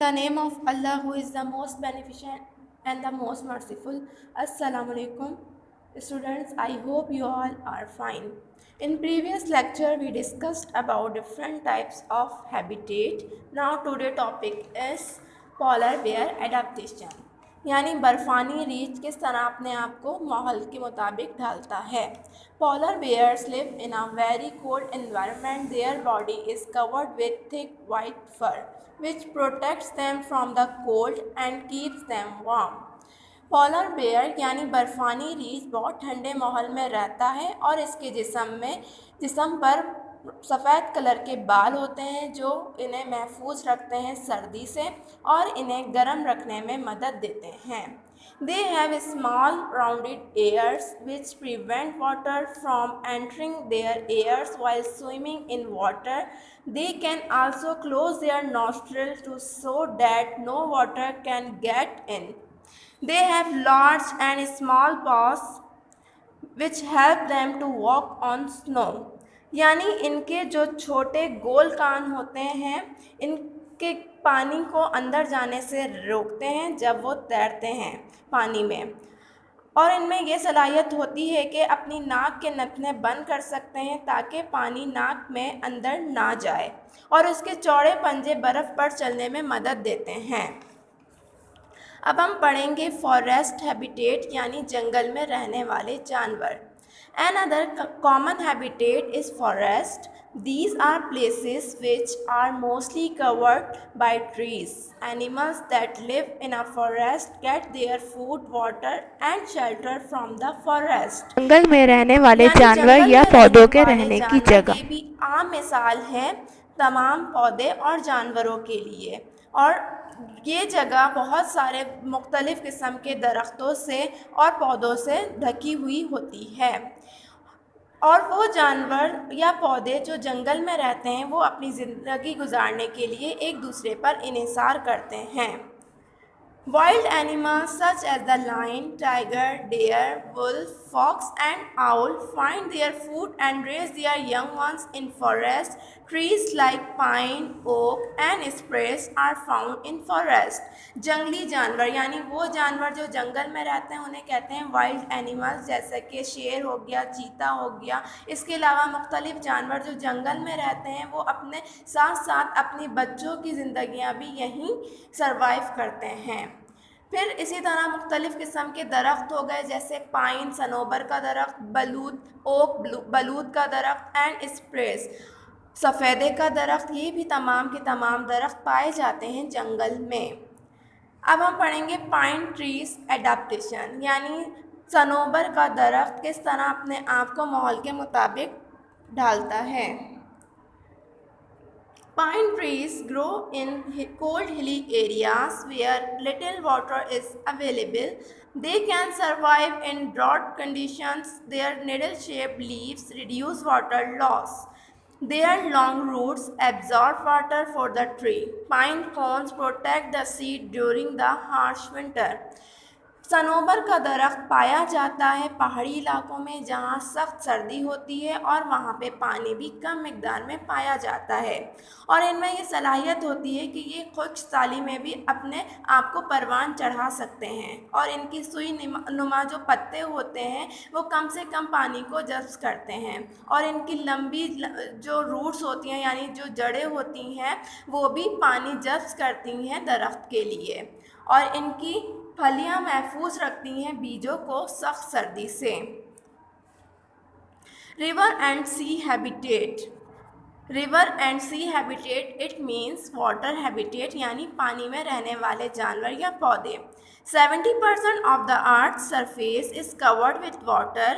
The name of Allah, who is the most beneficent and the most merciful. Assalamu alaikum. Students, I hope you all are fine. In previous lecture, we discussed about different types of habitat. Now today topic is polar bear adaptation. यानी बर्फ़ानी रीछ किस तरह अपने आप को माहौल के मुताबिक ढालता है. Polar bears live in a very cold environment. Their body is covered with thick white fur, which protects them from the cold and keeps them warm. Polar bear यानी बर्फ़ानी रीछ बहुत ठंडे माहौल में रहता है और इसके जिस्म पर सफ़ेद कलर के बाल होते हैं जो इन्हें महफूज रखते हैं सर्दी से और इन्हें गर्म रखने में मदद देते हैं. They have small rounded ears which prevent water from entering their ears while swimming in water. They can also close their nostrils so that no water can get in. They have large and small paws which help them to walk on snow. यानी इनके जो छोटे गोल कान होते हैं इनके पानी को अंदर जाने से रोकते हैं जब वो तैरते हैं पानी में, और इनमें ये सलाहियत होती है कि अपनी नाक के नथने बंद कर सकते हैं ताकि पानी नाक में अंदर ना जाए, और उसके चौड़े पंजे बर्फ़ पर चलने में मदद देते हैं. अब हम पढ़ेंगे फॉरेस्ट हैबिटेट यानी जंगल में रहने वाले जानवर. Another common habitat is forest. These are places which are mostly covered by trees. Animals that live in a forest get their food, water and shelter from the forest. जंगल में रहने वाले यानी जानवर जंगल या में पौधों रहने के वाले रहने की जानवर जगह. ये भी आम मिसाल है तमाम पौधे और जानवरों के लिए, और ये जगह बहुत सारे मुख्तलिफ़ किस्म के दरख्तों से और पौधों से ढकी हुई होती है, और वो जानवर या पौधे जो जंगल में रहते हैं वो अपनी ज़िंदगी गुजारने के लिए एक दूसरे पर इन्हिसार करते हैं. Wild animals such as the lion, tiger, deer, wolf, fox and owl find their food and raise their young ones in forests. Trees like pine, oak and spruce are found in forest. जंगली जानवर यानी वो जानवर जो जंगल में रहते हैं उन्हें कहते हैं वाइल्ड एनिमल्स, जैसे कि शेर हो गया, चीता हो गया. इसके अलावा मुख्तलिफ जानवर जो जंगल में रहते हैं वो अपने साथ साथ अपनी बच्चों की ज़िंदगियाँ भी यहीं सरवाइव करते हैं. फिर इसी तरह मुख्तलिफ़ किस्म के दरख्त हो गए जैसे पाइन सनोबर का दरख्त, बलूत ओक बलूत का दरख्त एंड स्प्रेस सफ़ेदे का दरख्त. ये भी तमाम के तमाम दरख्त पाए जाते हैं जंगल में. अब हम पढ़ेंगे पाइन ट्रीज एडाप्टेशन यानी सनोबर का दरख्त किस तरह अपने आप को माहौल के मुताबिक ढालता है. Pine trees grow in cold hilly areas where little water is available. They can survive in drought conditions. Their needle-shaped leaves reduce water loss. Their long roots absorb water for the tree. Pine cones protect the seed during the harsh winter. Sanobar का दरख्त पाया जाता है पहाड़ी इलाकों में जहाँ सख्त सर्दी होती है और वहाँ पे पानी भी कम मिकदार में पाया जाता है, और इनमें ये सलाहियत होती है कि ये खुश्क साली में भी अपने आप को परवान चढ़ा सकते हैं, और इनकी सुई नुमा जो पत्ते होते हैं वो कम से कम पानी को जज़्ब करते हैं, और इनकी लंबी जो रूट्स होती हैं यानी जो जड़ें होती हैं वो भी पानी जज़्ब करती हैं दरख्त के लिए, और इनकी फलियां महफूज रखती हैं बीजों को सख्त सर्दी से. River and sea habitat. River and sea habitat it means water habitat यानी पानी में रहने वाले जानवर या पौधे. 70% of the earth's surface is covered with water.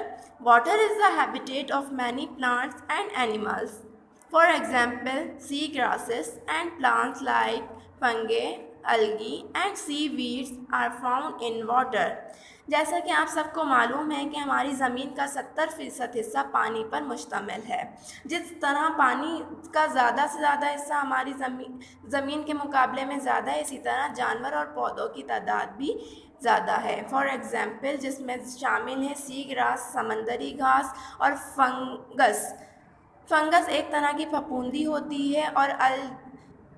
Water is the habitat of many plants and animals. For example, sea grasses and plants like fungi, algae and seaweeds are found in water. जैसा कि आप सबको मालूम है कि हमारी ज़मीन का 70% हिस्सा पानी पर मुश्तमिल है. जिस तरह पानी का ज़्यादा से ज़्यादा हिस्सा हमारी ज़मीन के मुकाबले में ज़्यादा है, इसी तरह जानवर और पौधों की तादाद भी ज़्यादा है. फॉर एग्ज़ाम्पल जिसमें शामिल है सी ग्रास समंदरी घास और फंगस एक तरह की फफूंदी होती है, और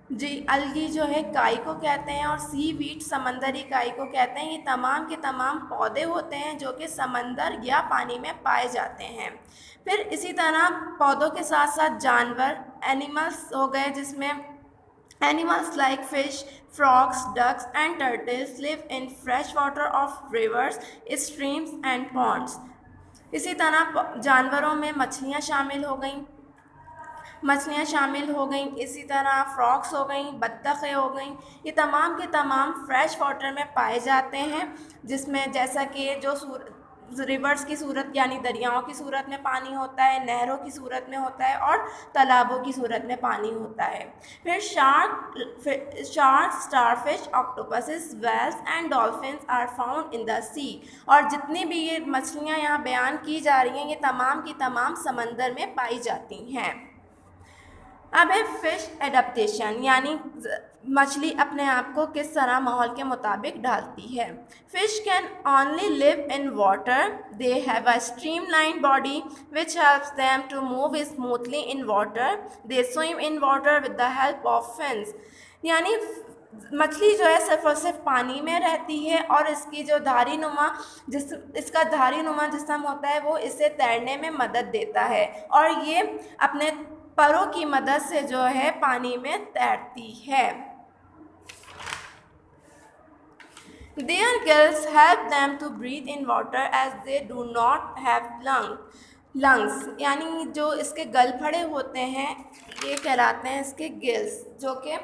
जी, अलगी जो है काई को कहते हैं और सी वीट समंदरी काई को कहते हैं। ये तमाम के तमाम पौधे होते हैं जो कि समंदर या पानी में पाए जाते हैं। फिर इसी तरह पौधों के साथ साथ जानवर एनिमल्स हो गए, जिसमें animals like fish, frogs, ducks and turtles live in fresh water of rivers, streams and ponds। इसी तरह जानवरों में मछलियाँ शामिल हो गई, इसी तरह फ्रॉक्स हो गई, बत्तखें हो गई। ये तमाम के तमाम फ्रेश वाटर में पाए जाते हैं, जिसमें जैसा कि जो रिवर्स की सूरत यानी दरियाओं की सूरत में पानी होता है, नहरों की सूरत में होता है और तालाबों की सूरत में पानी होता है। फिर shark, starfish, octopuses, whales and dolphins are found in the sea. और जितनी भी ये मछलियाँ यहाँ बयान की जा रही हैं, ये तमाम की तमाम समंदर में पाई जाती हैं। अब है फिश एडेप्टेशन, यानी मछली अपने आप को किस तरह माहौल के मुताबिक ढालती है। Fish can only live in water, they have a streamline body which helps them to move smoothly in water, they swim in water with the help of fins. यानी मछली जो है सिर्फ और सिर्फ पानी में रहती है और इसकी जो इसका धारी नुमा जिस्म होता है वो इसे तैरने में मदद देता है और ये अपने परों की मदद से जो है पानी में तैरती है। Their gills help them to breathe in water as they do not have lungs। यानी जो इसके गलफड़े होते हैं ये कहलाते हैं इसके गिल्स, जो कि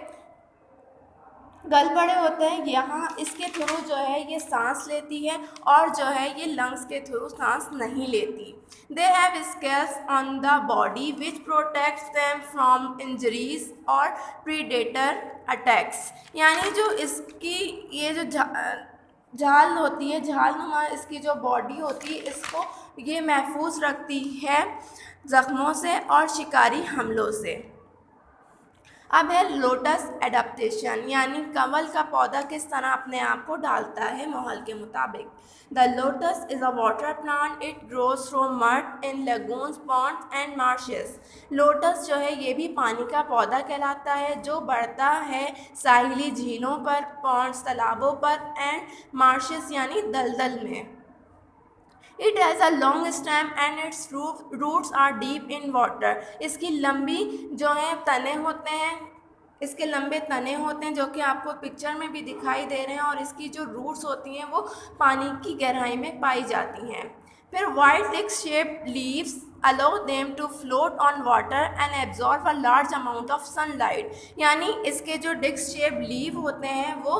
गलफड़े होते हैं। यहाँ इसके थ्रू जो है ये सांस लेती है और जो है ये लंग्स के थ्रू सांस नहीं लेती। They have scales on the body which protects them from injuries और प्रीडेटर अटैक्स। यानी जो इसकी ये जो झाल होती है, झालनुमा इसकी जो बॉडी होती है, इसको ये महफूज रखती है ज़ख्मों से और शिकारी हमलों से। अब है लोटस एडेप्टेशन, यानी कमल का पौधा किस तरह अपने आप को डालता है माहौल के मुताबिक। The lotus is a water plant, it grows from mud in lagoons, Pond's and marches. Lotus जो है ये भी पानी का पौधा कहलाता है जो बढ़ता है साहिली झीलों पर, पॉन्ड्स तालाबों पर एंड मार्शेस यानी दलदल में। It has a long stem and its roots are deep in water। इसकी लंबी जो है तने होते हैं, इसके लंबे तने होते हैं जो कि आपको पिक्चर में भी दिखाई दे रहे हैं, और इसकी जो रूट्स होती हैं वो पानी की गहराई में पाई जाती हैं। फिर white disc shape leaves allow them to float on water and absorb a large amount of sunlight। यानी इसके जो डिस्क शेप लीव होते हैं वो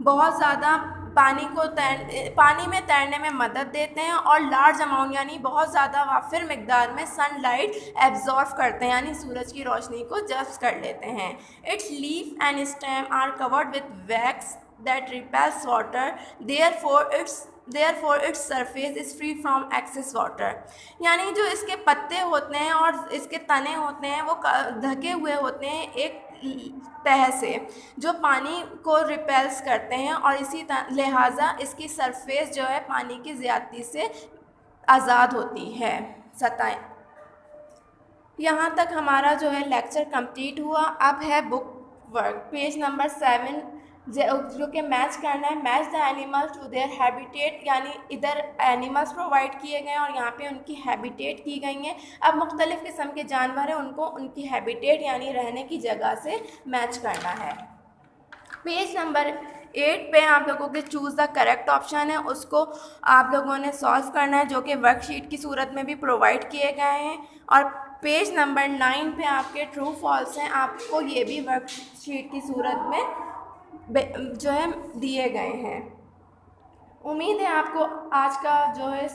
बहुत ज़्यादा पानी में तैरने में मदद देते हैं और लार्ज अमाउंट यानी बहुत ज़्यादा वाफिर मिकदार में सनलाइट एब्जॉर्ब करते हैं, यानी सूरज की रोशनी को जब्स कर लेते हैं। Its leaf and stem are covered with wax that repels water, therefore its surface is free from excess water। यानी जो इसके पत्ते होते हैं और इसके तने होते हैं वो ढके हुए होते हैं एक तह से जो पानी को रिपेल्स करते हैं, और इसी लिहाजा इसकी सरफेस जो है पानी की ज़्यादती से आज़ाद होती है सतह। यहाँ तक हमारा जो है लेक्चर कंप्लीट हुआ। अब है बुक वर्क, पेज नंबर 7 जो कि मैच करना है। Match the animals to their habitat, यानी इधर एनिमल्स प्रोवाइड किए गए हैं और यहाँ पे उनकी हैबिटेट की गई हैं। अब मुख्तलिफ़ किस्म के जानवर हैं, उनको उनकी हैबिटेट यानी रहने की जगह से मैच करना है। पेज नंबर 8 पे आप लोगों के चूज़ द करेक्ट ऑप्शन है, उसको आप लोगों ने सॉल्व करना है, जो कि वर्कशीट की सूरत में भी प्रोवाइड किए गए हैं। और पेज नंबर 9 पे आपके ट्रू फॉल्स हैं, आपको ये भी वर्कशीट की सूरत में जो है दिए गए हैं। उम्मीद है आपको आज का जो है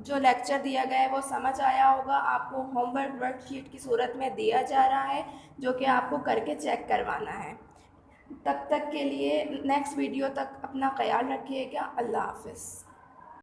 जो लेक्चर दिया गया है वो समझ आया होगा। आपको होमवर्क वर्कशीट की सूरत में दिया जा रहा है जो कि आपको करके चेक करवाना है। तब तक के लिए नेक्स्ट वीडियो तक अपना ख्याल रखिएगा। अल्लाह हाफ़िज़।